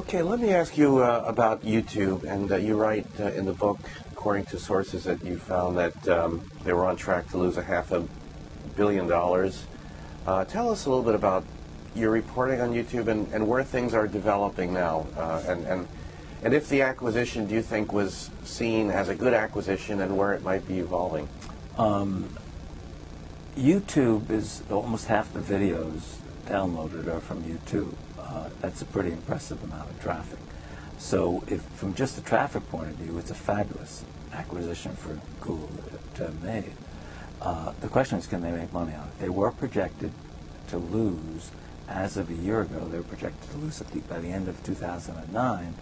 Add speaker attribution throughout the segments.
Speaker 1: Okay, let me ask you about YouTube. And you write in the book, according to sources, that you found that they were on track to lose $500 million. Tell us a little bit about your reporting on YouTube and where things are developing now. And if the acquisition, do you think, was seen as a good acquisition, and where it might be evolving?
Speaker 2: YouTube is almost half the videos downloaded are from YouTube. That's a pretty impressive amount of traffic. So if from just the traffic point of view, it's a fabulous acquisition for Google to have made. The question is, can they make money on it? They were projected to lose, as of a year ago, they were projected to lose by the end of 2009,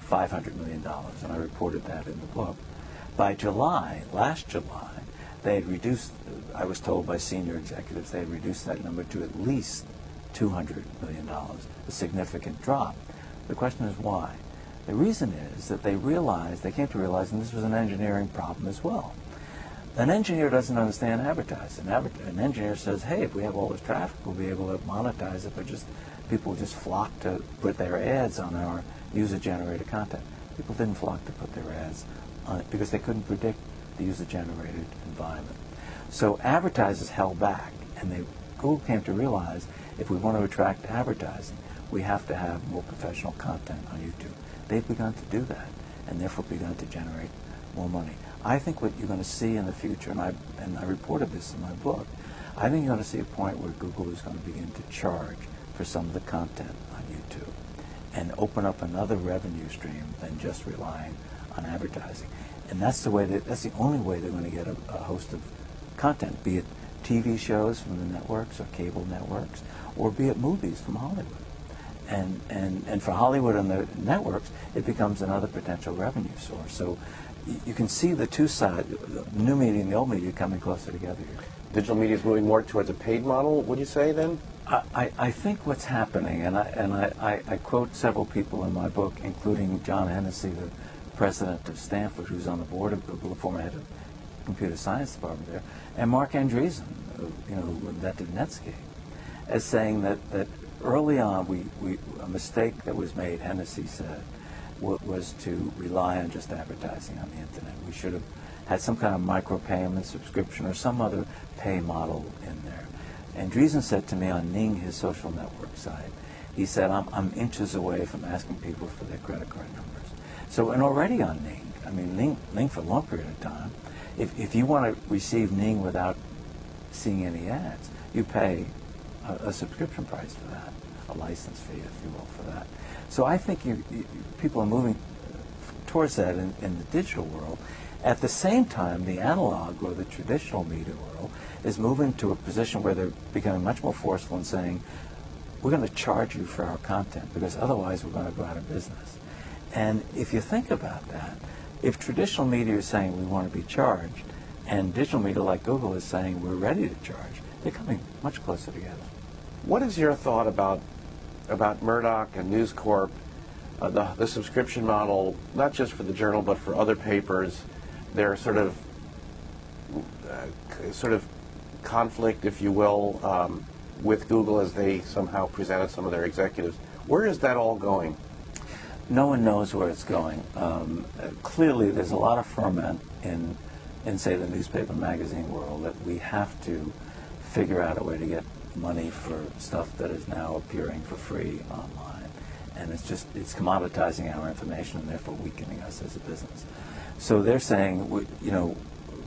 Speaker 2: $500 million, and I reported that in the book. By July, last July, they had reduced, I was told by senior executives, they had reduced that number to at least $200 million, a significant drop. The question is why? The reason is that they came to realize, and this was an engineering problem as well. An engineer doesn't understand advertising. An engineer says, hey, if we have all this traffic, we'll be able to monetize it, but people just flock to put their ads on our user-generated content. People didn't flock to put their ads on it because they couldn't predict the user-generated environment. So advertisers held back, and Google came to realize if we want to attract advertising, we have to have more professional content on YouTube. They've begun to do that, and therefore begun to generate more money. I think what you're going to see in the future, and I reported this in my book, I think you're going to see a point where Google is going to begin to charge for some of the content on YouTube and open up another revenue stream than just relying on advertising. And that's the only way they're going to get a host of content, be it TV shows from the networks or cable networks, or be it movies from Hollywood. And for Hollywood and the networks, it becomes another potential revenue source. So you can see the two sides, the new media and the old media, coming closer together here.
Speaker 1: Digital media is moving more towards a paid model, would you say, then?
Speaker 2: I think what's happening, and I quote several people in my book, including John Hennessy, the president of Stanford, who's on the board of Google, the former head of the computer science department there, and Mark Andreessen, who invented Netscape, as saying that early on, a mistake that was made, Hennessy said, was to rely on just advertising on the internet. We should have had some kind of micropayment subscription or some other pay model in there. And Andreessen said to me on Ning, his social network site, he said, I'm inches away from asking people for their credit card numbers. So, and already on Ning, I mean, Ning for a long period of time, if you want to receive Ning without seeing any ads, you pay a subscription price for that, a license fee, if you will, for that. So I think people are moving towards that in the digital world. At the same time, the analog or the traditional media world is moving to a position where they're becoming much more forceful in saying, we're going to charge you for our content because otherwise we're going to go out of business. And if you think about that, if traditional media is saying we want to be charged and digital media like Google is saying we're ready to charge, they're coming much closer together.
Speaker 1: What is your thought about Murdoch and News Corp, the subscription model, not just for the Journal but for other papers, their sort of conflict, if you will, with Google as they somehow presented some of their executives? Where is that all going?
Speaker 2: No one knows where it's going. Clearly, there's a lot of ferment in, say, the newspaper magazine world that we have to figure out a way to get money for stuff that is now appearing for free online. And it's commoditizing our information and therefore weakening us as a business. So they're saying,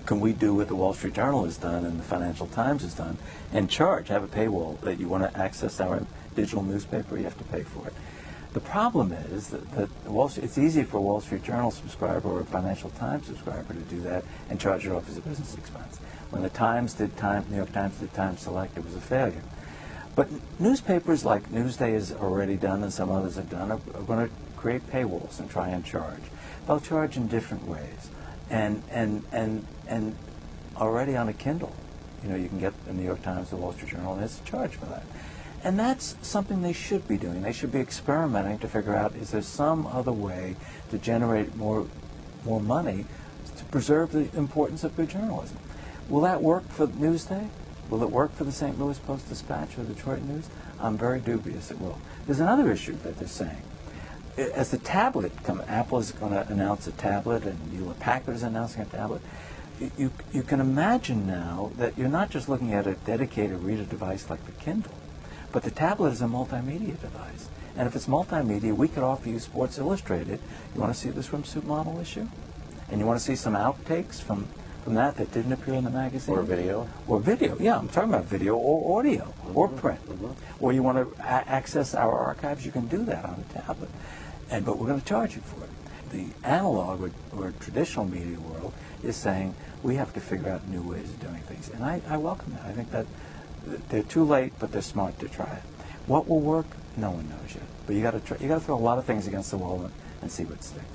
Speaker 2: can we do what the Wall Street Journal has done and the Financial Times has done and have a paywall that you want to access our digital newspaper, you have to pay for it. The problem is that it's easy for a Wall Street Journal subscriber or a Financial Times subscriber to do that and charge it off as a business expense. When the New York Times did Time Select, it was a failure. But newspapers like Newsday has already done and some others have done are going to create paywalls and try and charge. They'll charge in different ways. And already on a Kindle, you can get the New York Times, the Wall Street Journal, and there's a charge for that. And that's something they should be doing. They should be experimenting to figure out, is there some other way to generate more money to preserve the importance of good journalism? Will that work for Newsday? Will it work for the St. Louis Post-Dispatch or Detroit News? I'm very dubious it will. There's another issue that they're saying. as the tablet Apple is going to announce a tablet, and Hewlett Packard is announcing a tablet. You can imagine now that you're not just looking at a dedicated reader device like the Kindle, but the tablet is a multimedia device. And if it's multimedia, we could offer you Sports Illustrated. You want to see the swimsuit model issue? And you want to see some outtakes from that didn't appear in the magazine?
Speaker 1: Or video?
Speaker 2: Or video, yeah. I'm talking about video or audio or print. Or you want to access our archives, you can do that on a tablet. But we're going to charge you for it. The analog or traditional media world is saying we have to figure out new ways of doing things. And I welcome that. I think that they're too late, but they're smart to try it. What will work? No one knows yet. But you got to throw a lot of things against the wall and see what sticks.